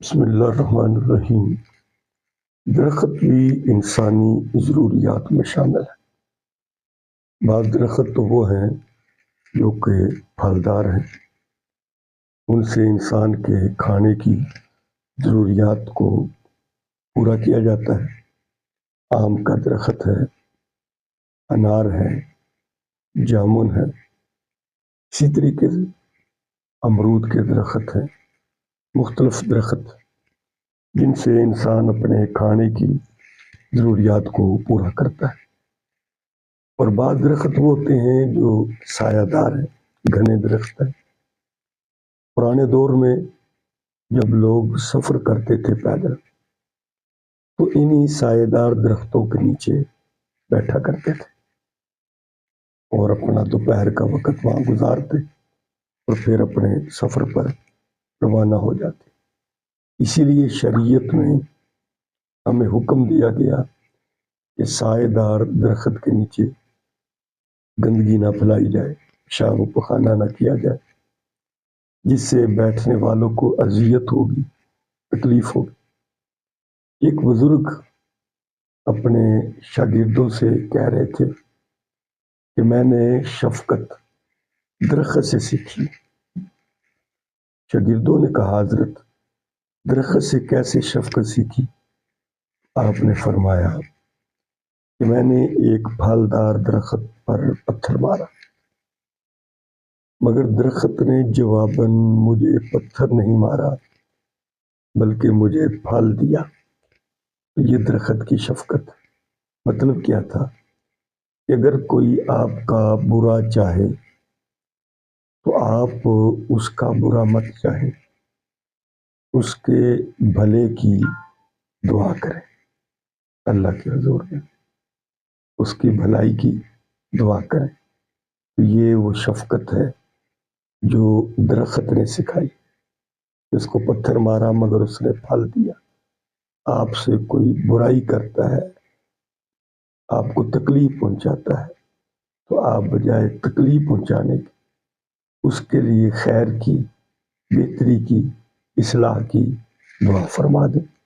بسم اللہ الرحمن الرحیم۔ درخت بھی انسانی ضروریات میں شامل ہے۔ بعض درخت تو وہ ہیں جو کہ پھلدار ہیں، ان سے انسان کے کھانے کی ضروریات کو پورا کیا جاتا ہے۔ آم کا درخت ہے، انار ہے، جامن ہے، اسی طریقے سے امرود کے درخت ہیں، مختلف درخت جن سے انسان اپنے کھانے کی ضروریات کو پورا کرتا ہے۔ اور بعض درخت وہ ہوتے ہیں جو سایہ دار ہیں، گھنے درخت ہیں۔ پرانے دور میں جب لوگ سفر کرتے تھے پیدل تو انہی سایہ دار درختوں کے نیچے بیٹھا کرتے تھے اور اپنا دوپہر کا وقت وہاں گزارتے اور پھر اپنے سفر پر روانہ ہو جاتے۔ اسی لیے شریعت میں ہمیں حکم دیا گیا کہ سایہ دار درخت کے نیچے گندگی نہ پھیلائی جائے، پیشاب و پخانہ نہ کیا جائے، جس سے بیٹھنے والوں کو اذیت ہوگی، تکلیف ہوگی۔ ایک بزرگ اپنے شاگردوں سے کہہ رہے تھے کہ میں نے شفقت درخت سے سیکھی۔ شاگردوں نے کہا حضرت درخت سے کیسے شفقت سیکھی؟ آپ نے فرمایا کہ میں نے ایک پھلدار درخت پر پتھر مارا، مگر درخت نے جواباً مجھے پتھر نہیں مارا بلکہ مجھے پھل دیا۔ یہ درخت کی شفقت۔ مطلب کیا تھا کہ اگر کوئی آپ کا برا چاہے تو آپ اس کا برا مت چاہیں، اس کے بھلے کی دعا کریں، اللہ کے حضور میں اس کی بھلائی کی دعا کریں۔ تو یہ وہ شفقت ہے جو درخت نے سکھائی۔ اس کو پتھر مارا مگر اس نے پھل دیا۔ آپ سے کوئی برائی کرتا ہے، آپ کو تکلیف پہنچاتا ہے تو آپ بجائے تکلیف پہنچانے کی اس کے لیے خیر کی، بہتری کی، اصلاح کی دعا فرما دیں۔